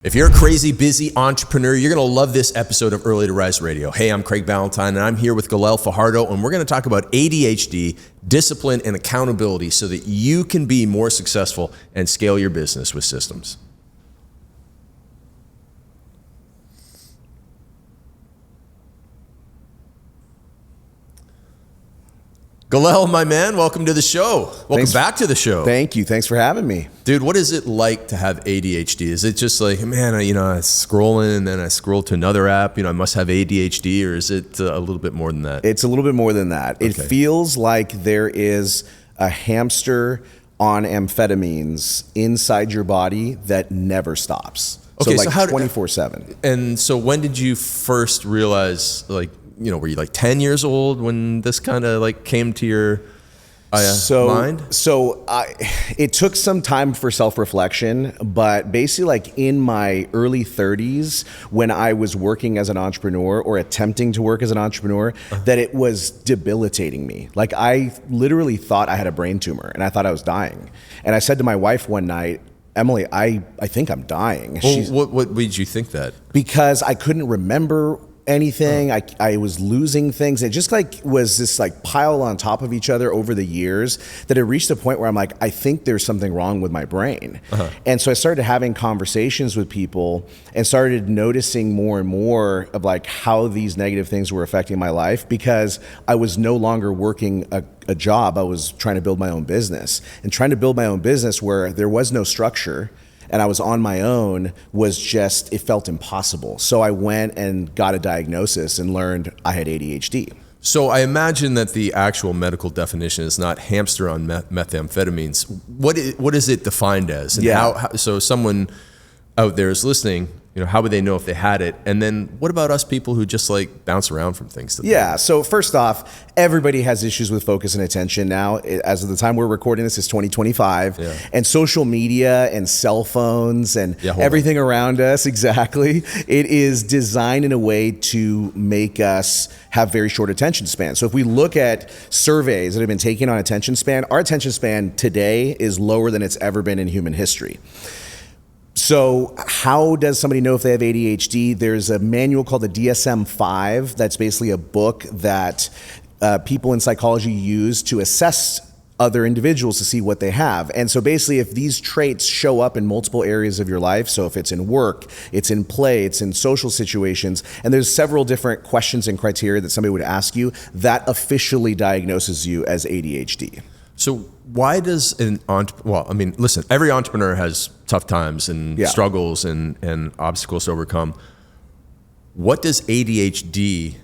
If you're a crazy, busy entrepreneur, you're going to love this episode of Early to Rise Radio. Hey, I'm Craig Ballantyne, and I'm here with Galel Fajardo, and we're going to talk about ADHD, discipline, and accountability so that you can be more successful and scale your business with systems. Galel, my man, welcome to the show. Welcome back to the show. Thank you. Thanks for having me. Dude, what is it like to have ADHD? Is it just like, man, I scrolling and then I scroll to another app, I must have ADHD, or is it a little bit more than that? It's a little bit more than that. It Okay. feels like there is a hamster on amphetamines inside your body that never stops. Okay, so so like how 24/7. And so when did you first realize, were you like 10 years old when this kind of like came to your mind? So it took some time for self-reflection, but basically like in my early 30s, when I was working as an entrepreneur or attempting to work as an entrepreneur, that it was debilitating me. Like I literally thought I had a brain tumor and I thought I was dying. And I said to my wife one night, Emily, I think I'm dying. Well, what made you think that? Because I couldn't remember anything. I was losing things. It just like was this like pile on top of each other over the years that it reached a point where I'm like, I think there's something wrong with my brain. And so I started having conversations with people and started noticing more and more of like how these negative things were affecting my life, because I was no longer working a job. I was trying to build my own business, and trying to build my own business where there was no structure and I was on my own it felt impossible. So I went and got a diagnosis and learned I had ADHD. So I imagine that the actual medical definition is not hamster on methamphetamines. What is it defined as? And so someone out there is listening, how would they know if they had it? And then what about us people who just like bounce around from things to things? Yeah, so first off, everybody has issues with focus and attention now. As of the time we're recording this, it's 2025. Yeah. And social media and cell phones and everything around us, exactly, it is designed in a way to make us have very short attention span. So if we look at surveys that have been taken on attention span, our attention span today is lower than it's ever been in human history. So how does somebody know if they have ADHD? There's a manual called the DSM-5. That's basically a book that people in psychology use to assess other individuals to see what they have. And so basically if these traits show up in multiple areas of your life, so if it's in work, it's in play, it's in social situations, and there's several different questions and criteria that somebody would ask you, that officially diagnoses you as ADHD. So why does listen, every entrepreneur has tough times and struggles and obstacles to overcome. What does ADHD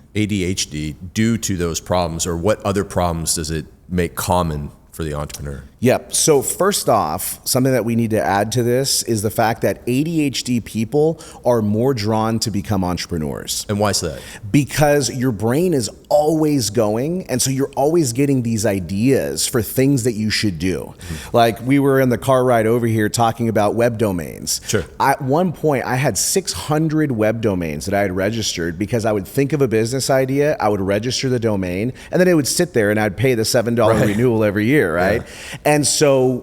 do to those problems, or what other problems does it make common for the entrepreneur? Yep. So first off, something that we need to add to this is the fact that ADHD people are more drawn to become entrepreneurs. And why is that? Because your brain is always going, and so you're always getting these ideas for things that you should do. Like we were in the car ride over here talking about web domains. Sure. At one point, I had 600 web domains that I had registered because I would think of a business idea, I would register the domain, and then it would sit there and I'd pay the $7 renewal every year, right? Yeah. And so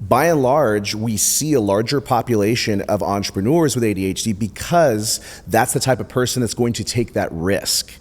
by and large, we see a larger population of entrepreneurs with ADHD because that's the type of person that's going to take that risk.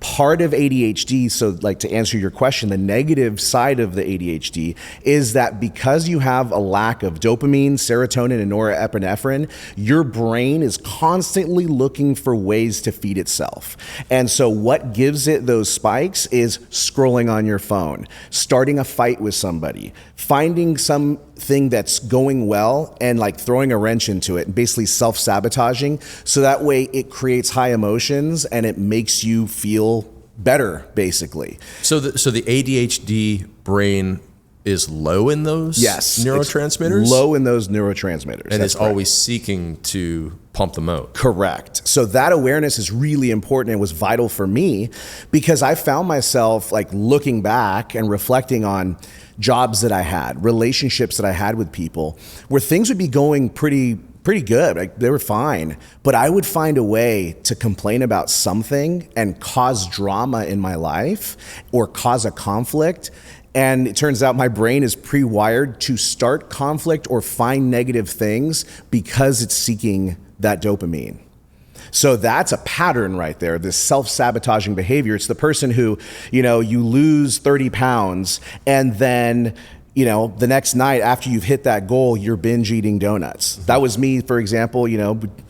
Part of ADHD, so like to answer your question, the negative side of the ADHD is that because you have a lack of dopamine, serotonin, and norepinephrine, your brain is constantly looking for ways to feed itself. And so what gives it those spikes is scrolling on your phone, starting a fight with somebody, finding something that's going well and like throwing a wrench into it and basically self-sabotaging. So that way it creates high emotions and it makes you feel better, basically. So the ADHD brain is low in those neurotransmitters? Low in those neurotransmitters. And it's always seeking to pump them out. Correct. So that awareness is really important and was vital for me because I found myself like looking back and reflecting on jobs that I had, relationships that I had with people, where things would be going pretty good. Like they were fine, but I would find a way to complain about something and cause drama in my life or cause a conflict. And it turns out my brain is pre-wired to start conflict or find negative things because it's seeking that dopamine. So that's a pattern right there, this self-sabotaging behavior. It's the person who, you lose 30 pounds and then, the next night after you've hit that goal, you're binge eating donuts. That was me, for example,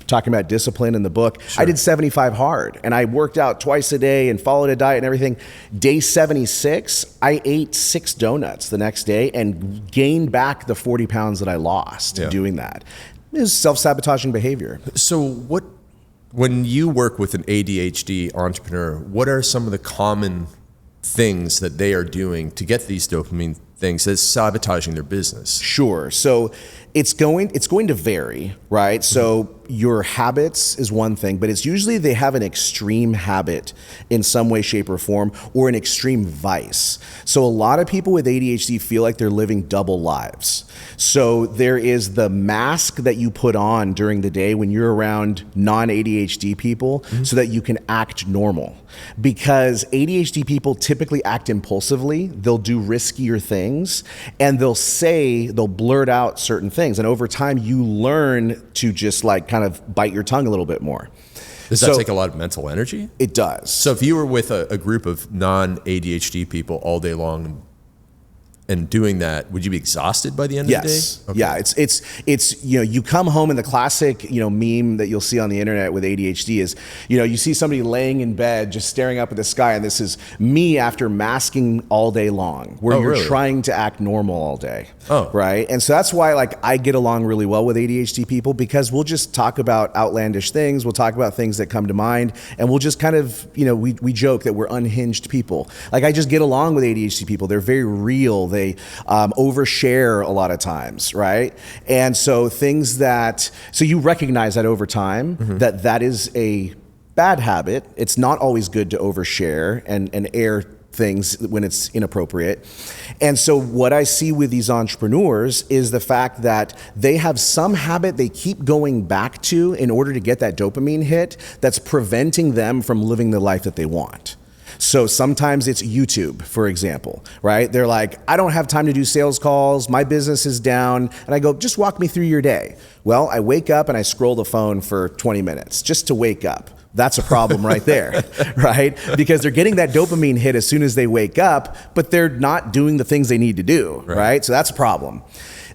talking about discipline in the book. Sure. I did 75 hard and I worked out twice a day and followed a diet and everything. Day 76, I ate 6 donuts the next day and gained back the 40 pounds that I lost doing that. It was self-sabotaging behavior. So when you work with an ADHD entrepreneur, what are some of the common things that they are doing to get these dopamine things that's sabotaging their business? Sure. So it's going to vary, right? So your habits is one thing, but it's usually they have an extreme habit in some way, shape, or form, or an extreme vice. So a lot of people with ADHD feel like they're living double lives. So there is the mask that you put on during the day when you're around non-ADHD people so that you can act normal. Because ADHD people typically act impulsively, they'll do riskier things, and they'll blurt out certain things. And over time, you learn to just kind of bite your tongue a little bit more. Does that take a lot of mental energy? It does. So if you were with a group of non-ADHD people all day long and doing that, would you be exhausted by the end of the day? Okay. Yeah, it's you come home, and the classic meme that you'll see on the internet with ADHD is you see somebody laying in bed just staring up at the sky, and this is me after masking all day long, where you're trying to act normal all day. Right? And so that's why I get along really well with ADHD people, because we'll just talk about outlandish things, we'll talk about things that come to mind, and we'll just kind of we joke that we're unhinged people. I just get along with ADHD people. They're very real. They overshare a lot of times, right? And so so you recognize that over time, that is a bad habit. It's not always good to overshare and air things when it's inappropriate. And so what I see with these entrepreneurs is the fact that they have some habit they keep going back to in order to get that dopamine hit that's preventing them from living the life that they want. So sometimes it's YouTube, for example, right? They're like, I don't have time to do sales calls. My business is down. And I go, just walk me through your day. Well, I wake up and I scroll the phone for 20 minutes just to wake up. That's a problem right there, right? Because they're getting that dopamine hit as soon as they wake up, but they're not doing the things they need to do, right? So that's a problem.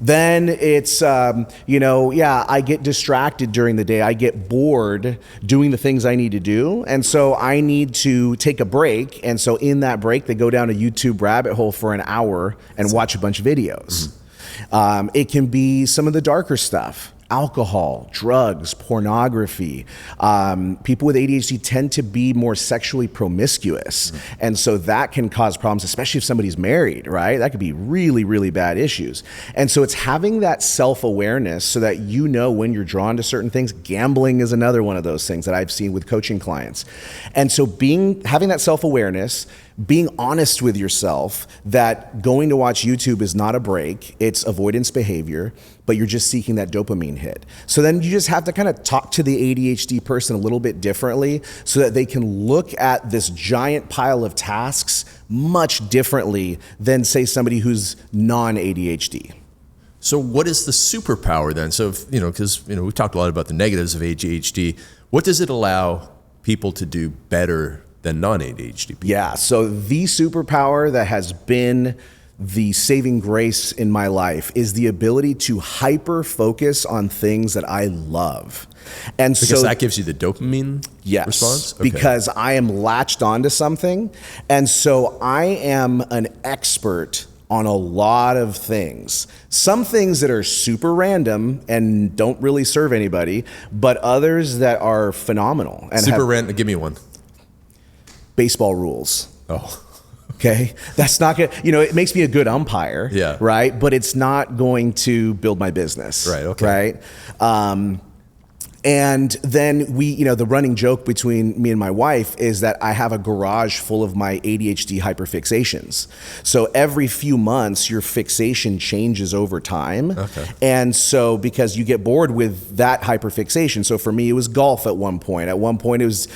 Then it's, I get distracted during the day. I get bored doing the things I need to do. And so I need to take a break. And so in that break, they go down a YouTube rabbit hole for an hour and watch a bunch of videos. It can be some of the darker stuff. Alcohol, drugs, pornography. People with ADHD tend to be more sexually promiscuous. And so that can cause problems, especially if somebody's married, right? That could be really, really bad issues. And so it's having that self-awareness so that when you're drawn to certain things. Gambling is another one of those things that I've seen with coaching clients. And so having that self-awareness, being honest with yourself that going to watch YouTube is not a break, it's avoidance behavior, but you're just seeking that dopamine hit. So then you just have to kind of talk to the ADHD person a little bit differently so that they can look at this giant pile of tasks much differently than, say, somebody who's non-ADHD. So what is the superpower then? So, because we've talked a lot about the negatives of ADHD. What does it allow people to do better than non-ADHD people? Yeah, so the superpower that has been the saving grace in my life is the ability to hyper focus on things that I love. And because that gives you the dopamine response? Okay. Because I am latched onto something. And so I am an expert on a lot of things. Some things that are super random and don't really serve anybody, but others that are phenomenal. And super random, give me one. Baseball rules. Oh. Okay. That's not good. It makes me a good umpire. Yeah. Right. But it's not going to build my business. Right. Okay. Right. And then the running joke between me and my wife is that I have a garage full of my ADHD hyperfixations. So every few months, your fixation changes over time. Okay. And so because you get bored with that hyperfixation. So for me, it was golf at one point. At one point, it was,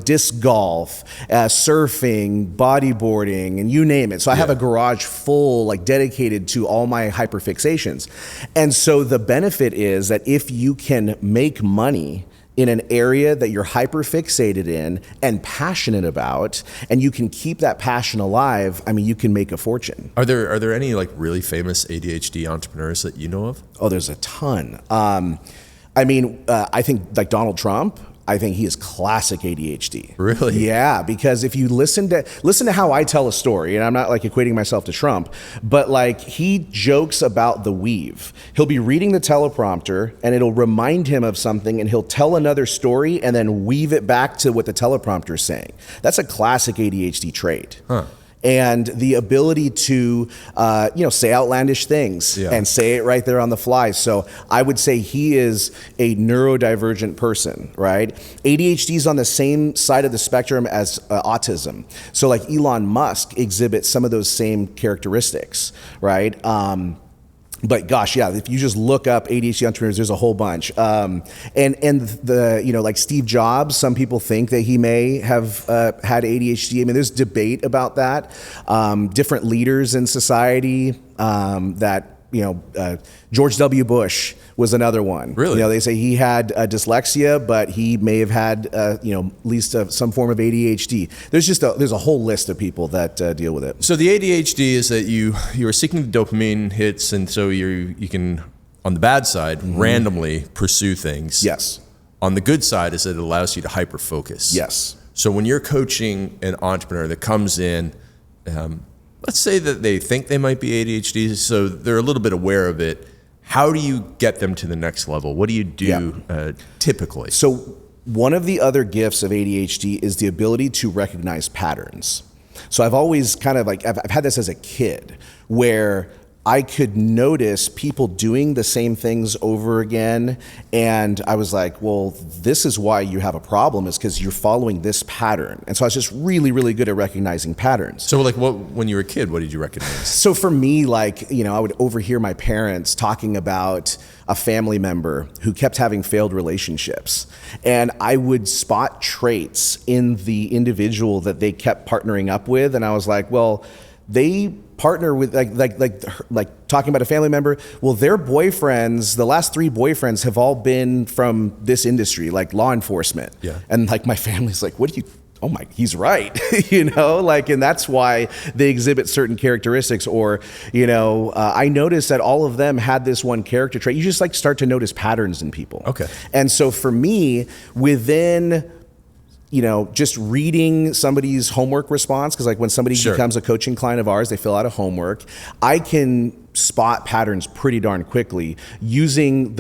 disc golf, surfing, bodyboarding, and you name it. So I have a garage full, dedicated to all my hyperfixations. And so the benefit is that if you can make money money in an area that you're hyper fixated in and passionate about, and you can keep that passion alive, I mean, you can make a fortune. Are there any like really famous ADHD entrepreneurs that you know of? Oh, there's a ton. I think like Donald Trump, I think he is classic ADHD. Really? Yeah, because if you listen to how I tell a story, and I'm not like equating myself to Trump, but like he jokes about the weave. He'll be reading the teleprompter and it'll remind him of something, and he'll tell another story and then weave it back to what the teleprompter is saying. That's a classic ADHD trait. Huh. And the ability to, say outlandish things and say it right there on the fly. So I would say he is a neurodivergent person, right? ADHD is on the same side of the spectrum as autism. So like Elon Musk exhibits some of those same characteristics, right? But gosh, yeah, if you just look up ADHD entrepreneurs, there's a whole bunch. And like Steve Jobs, some people think that he may have had ADHD. I mean, there's debate about that. Different leaders in society George W. Bush was another one. Really? They say he had dyslexia, but he may have had, at least some form of ADHD. There's a whole list of people that deal with it. So the ADHD is that you are seeking dopamine hits, and so you can, on the bad side, randomly pursue things. Yes. On the good side is that it allows you to hyper focus. Yes. So when you're coaching an entrepreneur that comes in, let's say that they think they might be ADHD, so they're a little bit aware of it. How do you get them to the next level? What do you do typically? So one of the other gifts of ADHD is the ability to recognize patterns. So I've always I've had this as a kid where I could notice people doing the same things over again. And I was like, well, this is why you have a problem, is because you're following this pattern. And so I was just really, really good at recognizing patterns. So when you were a kid, what did you recognize? So for me, I would overhear my parents talking about a family member who kept having failed relationships. And I would spot traits in the individual that they kept partnering up with. And I was like, well, they partner with like talking about a family member. Well, their boyfriends, the last 3 boyfriends have all been from this industry, like law enforcement. Yeah. And like my family's like, oh my, he's right. And that's why they exhibit certain characteristics. Or, I noticed that all of them had this one character trait. You just start to notice patterns in people. Okay. And so for me, within just reading somebody's homework response, because when somebody becomes a coaching client of ours, they fill out a homework, I can spot patterns pretty darn quickly using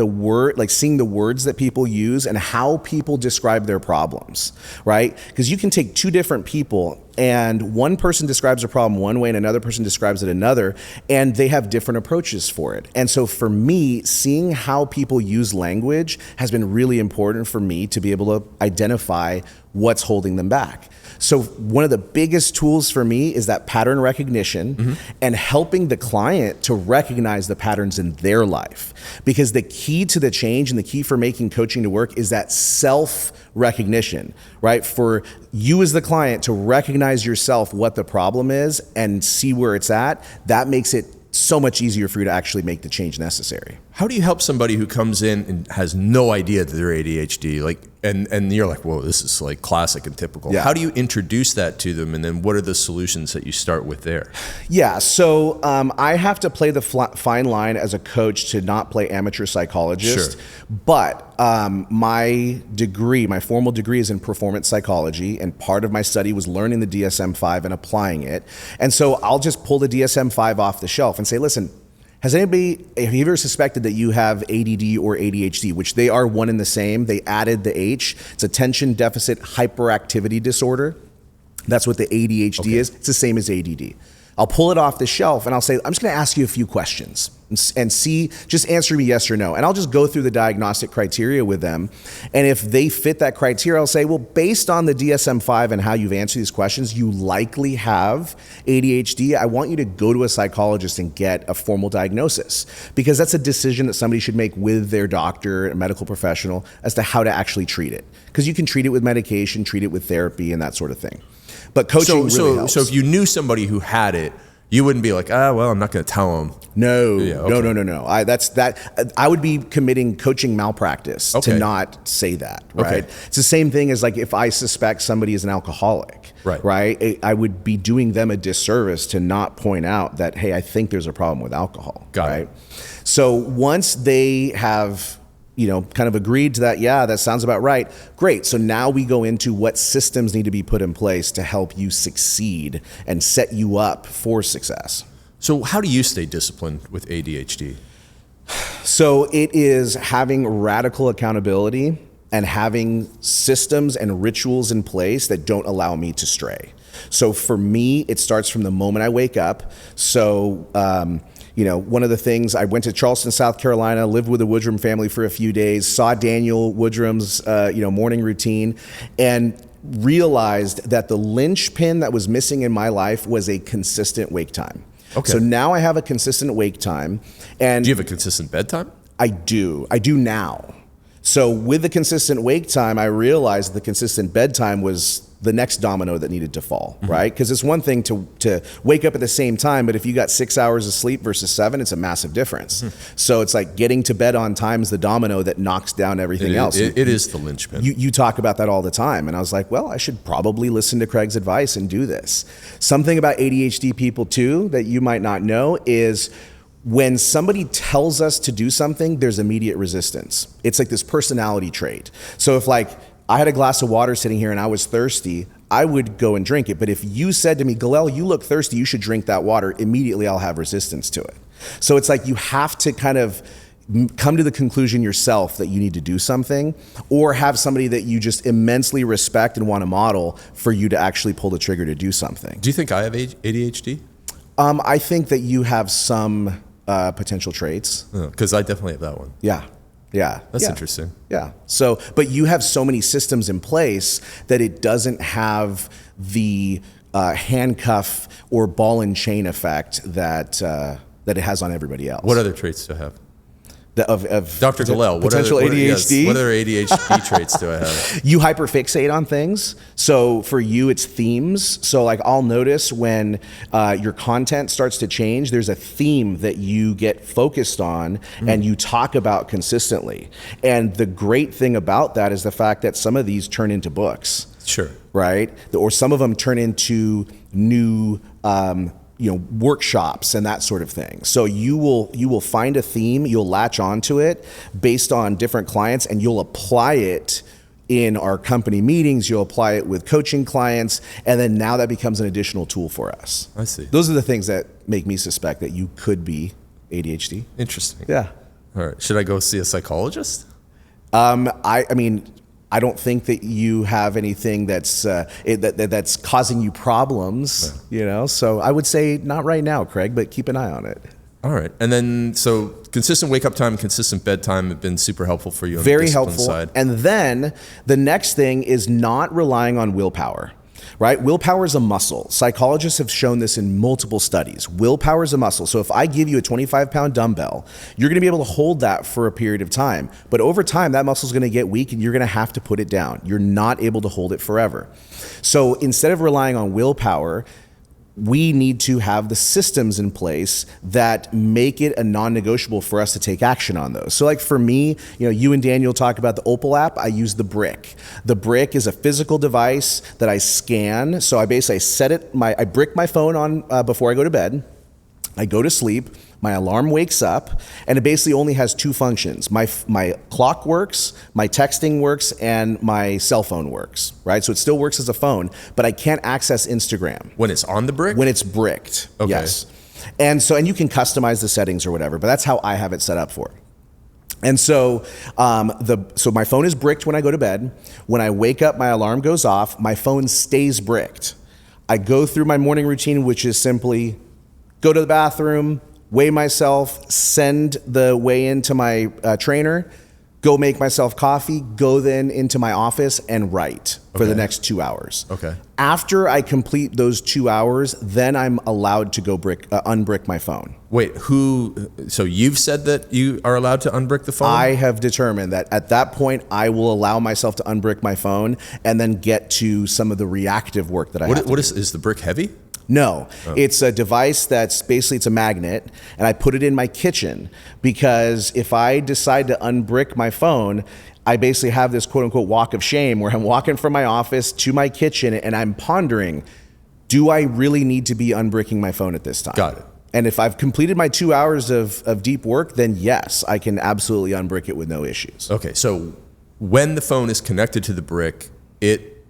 seeing the words that people use and how people describe their problems, right? Because you can take 2 different people and one person describes a problem one way and another person describes it another, and they have different approaches for it. And so for me, seeing how people use language has been really important for me to be able to identify what's holding them back. So one of the biggest tools for me is that pattern recognition and helping the client to recognize the patterns in their life. Because the key to the change and the key for making coaching to work is that self-recognition, right? For you as the client to recognize yourself, what the problem is, and see where it's at, that makes it so much easier for you to actually make the change necessary. How do you help somebody who comes in and has no idea that they're ADHD? And you're like, whoa, this is like classic and typical. Yeah. How do you introduce that to them? And then what are the solutions that you start with there? Yeah, so I have to play the fine line as a coach to not play amateur psychologist. Sure. But my formal degree is in performance psychology, and part of my study was learning the DSM-5 and applying it. And so I'll just pull the DSM-5 off the shelf and say, listen, have you ever suspected that you have ADD or ADHD, which they are one and the same? They added the H. It's attention deficit hyperactivity disorder. That's what the ADHD is. It's the same as ADD. I'll pull it off the shelf and I'll say, I'm just going to ask you a few questions and see, just answer me yes or no. And I'll just go through the diagnostic criteria with them. And if they fit that criteria, I'll say, well, based on the DSM-5 and how you've answered these questions, you likely have ADHD. I want you to go to a psychologist and get a formal diagnosis, because that's a decision that somebody should make with their doctor, a medical professional, as to how to actually treat it. Because you can treat it with medication, treat it with therapy, and that sort of thing. But coaching really helps. So if you knew somebody who had it, You wouldn't be like, well, I'm not going to tell them. No, Yeah, okay. no. I would be committing coaching malpractice to not say that, right? Okay. It's the same thing as like if I suspect somebody is an alcoholic, right? I would be doing them a disservice to not point out that, hey, I think there's a problem with alcohol, right? So once they have, kind of agreed to that, yeah, that sounds about right. Great. So now we go into what systems need to be put in place to help you succeed and set you up for success. So how do you stay disciplined with ADHD? So it is having radical accountability and having systems and rituals in place that don't allow me to stray. So for me, it starts from the moment I wake up. So, one of the things, I went to Charleston, South Carolina, lived with the Woodrum family for a few days, saw Daniel Woodrum's, morning routine, and realized that the linchpin that was missing in my life was a consistent wake time. Okay. So now I have a consistent wake time. And do you have a consistent bedtime? I do now. So with the consistent wake time, I realized the consistent bedtime was the next domino that needed to fall, right? Because it's one thing to wake up at the same time, but if you got 6 hours of sleep versus 7, it's a massive difference. So it's like getting to bed on time is the domino that knocks down everything else. It is the linchpin. You talk about that all the time. And I was like, well, I should probably listen to Craig's advice and do this. Something about ADHD people too that you might not know is when somebody tells us to do something, there's immediate resistance. It's like this personality trait. So if like I had a glass of water sitting here and I was thirsty, I would go and drink it. But if you said to me, Galel, you look thirsty, you should drink that water, immediately I'll have resistance to it. So it's like you have to kind of come to the conclusion yourself that you need to do something, or have somebody that you just immensely respect and want to model for you to actually pull the trigger to do something. Do you think I have ADHD? I think that you have some potential traits. Because I definitely have that one. Yeah. That's interesting. Yeah. So, but you have so many systems in place that it doesn't have the handcuff or ball and chain effect that it has on everybody else. What other traits do I have? Of Dr. Galel, potential ADHD? What other ADHD traits do I have? You hyperfixate on things. So for you, it's themes. So like I'll notice when your content starts to change, there's a theme that you get focused on and you talk about consistently. And the great thing about that is the fact that some of these turn into books. Sure. Right? Or some of them turn into new workshops and that sort of thing. So you will find a theme, you'll latch onto it based on different clients, and you'll apply it in our company meetings, you'll apply it with coaching clients, and then now that becomes an additional tool for us. I see. Those are the things that make me suspect that you could be ADHD. Interesting. Yeah. All right. Should I go see a psychologist? I don't think that you have anything that's that's causing you problems, So I would say not right now, Craig, but keep an eye on it. All right. And then, so consistent wake up time, consistent bedtime have been super helpful for you on Very the discipline helpful. side. And then the next thing is not relying on willpower. Right? Willpower is a muscle. Psychologists have shown this in multiple studies. Willpower is a muscle. So if I give you a 25-pound dumbbell, you're going to be able to hold that for a period of time. But over time, that muscle is going to get weak and you're going to have to put it down. You're not able to hold it forever. So instead of relying on willpower, we need to have the systems in place that make it a non-negotiable for us to take action on those. So like for me, you and Daniel talk about the Opal app. I use the Brick. The Brick is a physical device that I scan. So I basically I brick my phone on before I go to bed. I go to sleep. My alarm wakes up, and it basically only has two functions. My clock works, my texting works, and my cell phone works, right? So it still works as a phone, but I can't access Instagram. When it's on the brick? When it's bricked, okay. Yes. And you can customize the settings or whatever, but that's how I have it set up for. And so my phone is bricked when I go to bed. When I wake up, my alarm goes off. My phone stays bricked. I go through my morning routine, which is simply go to the bathroom, weigh myself, send the weigh into my trainer, go make myself coffee, go then into my office and write for the next 2 hours. Okay. After I complete those 2 hours, then I'm allowed to go unbrick my phone. Wait, so you've said that you are allowed to unbrick the phone? I have determined that at that point, I will allow myself to unbrick my phone and then get to some of the reactive work that I have to do. Is the brick heavy? No, it's a device that's basically, it's a magnet, and I put it in my kitchen because if I decide to unbrick my phone, I basically have this quote unquote walk of shame where I'm walking from my office to my kitchen and I'm pondering, do I really need to be unbricking my phone at this time? Got it. And if I've completed my 2 hours of deep work, then yes, I can absolutely unbrick it with no issues. Okay, so when the phone is connected to the brick, it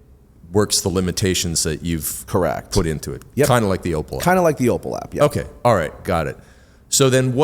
works the limitations that you've put into it. Yep. Kind of like the Opal app. Kind of like the Opal app, yeah. Okay, all right, got it. So then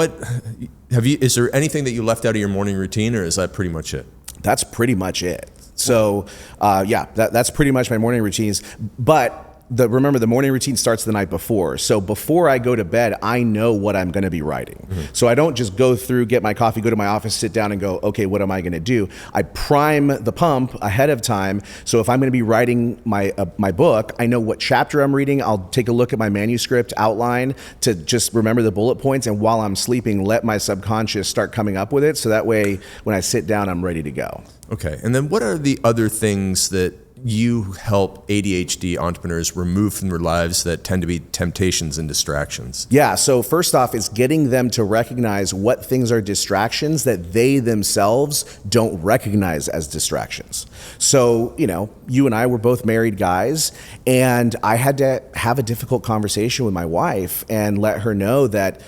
is there anything that you left out of your morning routine, or is that pretty much it? That's pretty much it. So that's pretty much my morning routines. But remember, the morning routine starts the night before. So before I go to bed, I know what I'm going to be writing. Mm-hmm. So I don't just go through, get my coffee, go to my office, sit down and go, okay, what am I going to do? I prime the pump ahead of time. So if I'm going to be writing my book, I know what chapter I'm reading. I'll take a look at my manuscript outline to just remember the bullet points. And while I'm sleeping, let my subconscious start coming up with it. So that way, when I sit down, I'm ready to go. Okay. And then what are the other things that you help ADHD entrepreneurs remove from their lives that tend to be temptations and distractions? Yeah, so first off, it's getting them to recognize what things are distractions that they themselves don't recognize as distractions. So, you and I were both married guys, and I had to have a difficult conversation with my wife and let her know that,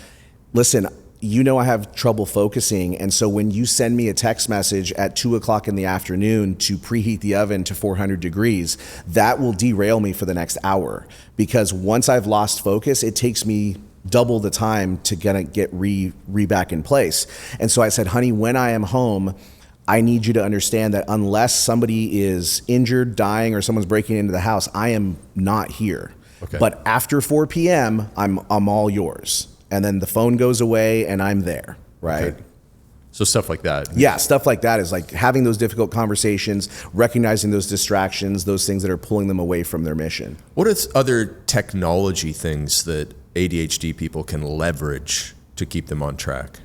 listen, I have trouble focusing. And so when you send me a text message at 2:00 in the afternoon to preheat the oven to 400 degrees, that will derail me for the next hour. Because once I've lost focus, it takes me double the time to get back in place. And so I said, honey, when I am home, I need you to understand that unless somebody is injured, dying, or someone's breaking into the house, I am not here. Okay. But after 4 p.m., I'm all yours. And then the phone goes away and I'm there, right? Okay. So stuff like that. Yeah, stuff like that is like having those difficult conversations, recognizing those distractions, those things that are pulling them away from their mission. What are other technology things that ADHD people can leverage to keep them on track?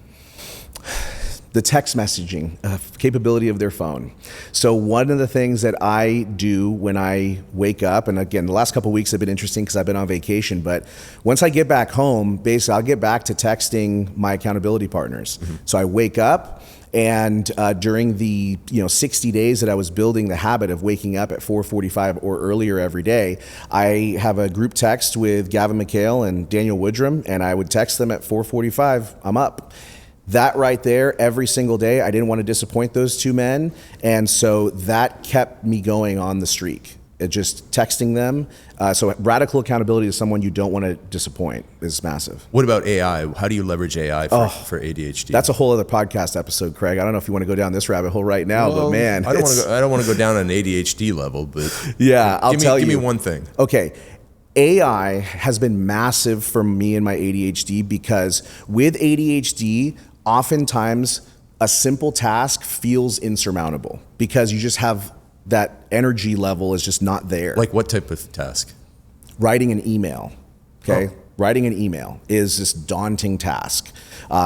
The text messaging capability of their phone. So one of the things that I do when I wake up, and again, the last couple of weeks have been interesting because I've been on vacation, but once I get back home, basically I'll get back to texting my accountability partners. Mm-hmm. So I wake up, and during the 60 days that I was building the habit of waking up at 4:45 or earlier every day, I have a group text with Gavin McHale and Daniel Woodrum, and I would text them at 4:45, I'm up. That right there, every single day, I didn't want to disappoint those two men. And so that kept me going on the streak. Just texting them. So radical accountability to someone you don't want to disappoint is massive. What about AI? How do you leverage AI for ADHD? That's a whole other podcast episode, Craig. I don't know if you want to go down this rabbit hole right now, but man. I don't want to go down an ADHD level, but yeah, give me one thing. Okay. AI has been massive for me and my ADHD because with ADHD, oftentimes a simple task feels insurmountable because you just have that energy level is just not there. Like what type of task? Writing an email, okay? Oh. Writing an email is this daunting task.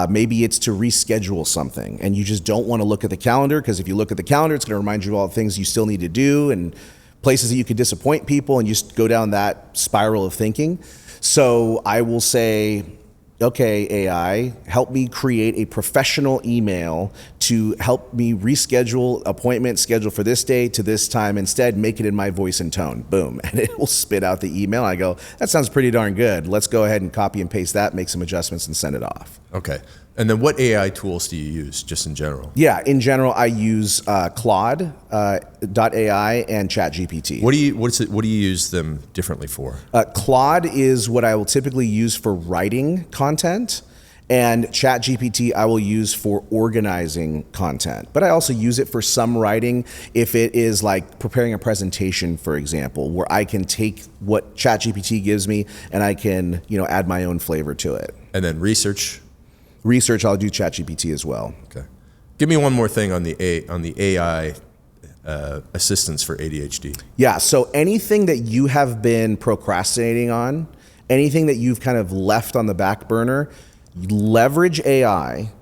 Maybe it's to reschedule something and you just don't want to look at the calendar because if you look at the calendar, it's going to remind you of all the things you still need to do and places that you could disappoint people and you just go down that spiral of thinking. So I will say, okay, AI, help me create a professional email to help me reschedule appointment schedule for this day to this time. Instead, make it in my voice and tone. Boom. And it will spit out the email. I go, that sounds pretty darn good. Let's go ahead and copy and paste that, make some adjustments and send it off. Okay. And then what AI tools do you use just in general? Yeah, in general, I use Claude, .ai and ChatGPT. What do you use them differently for? Claude is what I will typically use for writing content, and ChatGPT I will use for organizing content. But I also use it for some writing if it is like preparing a presentation, for example, where I can take what ChatGPT gives me and I can, add my own flavor to it. And then research, I'll do ChatGPT as well. Okay. Give me one more thing on the AI assistance for ADHD. Yeah, so anything that you have been procrastinating on, anything that you've kind of left on the back burner, leverage AI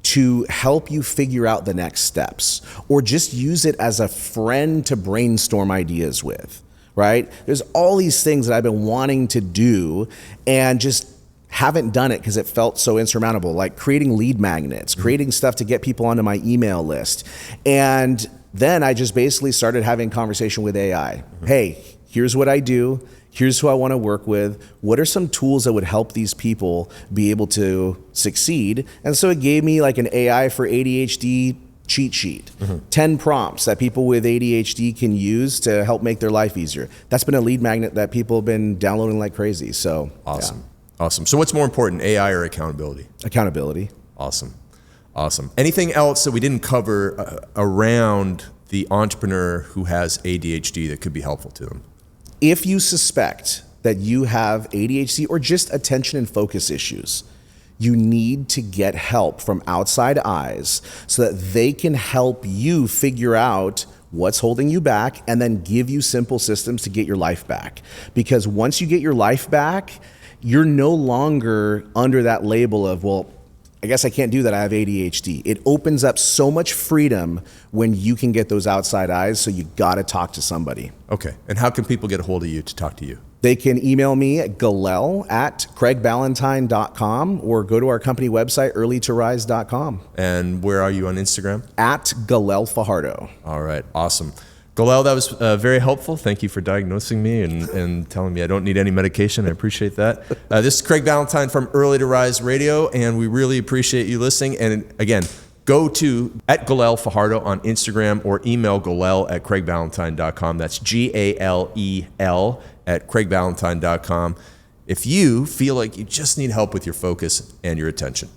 to help you figure out the next steps, or just use it as a friend to brainstorm ideas with. right? There's all these things that I've been wanting to do and just haven't done it because it felt so insurmountable, like creating lead magnets, creating stuff to get people onto my email list. And then I just basically started having conversation with AI. Hey, here's what I do. Here's who I want to work with. What are some tools that would help these people be able to succeed? And so it gave me like an AI for ADHD cheat sheet, 10 prompts that people with ADHD can use to help make their life easier. That's been a lead magnet that people have been downloading like crazy. So awesome. Yeah. Awesome. So what's more important, AI or accountability? Accountability. Awesome. Awesome. Anything else that we didn't cover around the entrepreneur who has ADHD that could be helpful to them? If you suspect that you have ADHD or just attention and focus issues, you need to get help from outside eyes so that they can help you figure out what's holding you back and then give you simple systems to get your life back. Because once you get your life back, you're no longer under that label of, well, I guess I can't do that, I have ADHD. It opens up so much freedom when you can get those outside eyes, so you gotta talk to somebody. Okay, and how can people get a hold of you to talk to you? They can email me at galel@craigballantyne.com or go to our company website, earlytorise.com. And where are you on Instagram? At Galel Fajardo. All right, awesome. Galel, that was very helpful. Thank you for diagnosing me and telling me I don't need any medication. I appreciate that. This is Craig Ballantyne from Early to Rise Radio, and we really appreciate you listening. And again, go to @Galel Fajardo on Instagram or email galel@craigballantyne.com. That's GALEL @craigballantyne.com if you feel like you just need help with your focus and your attention.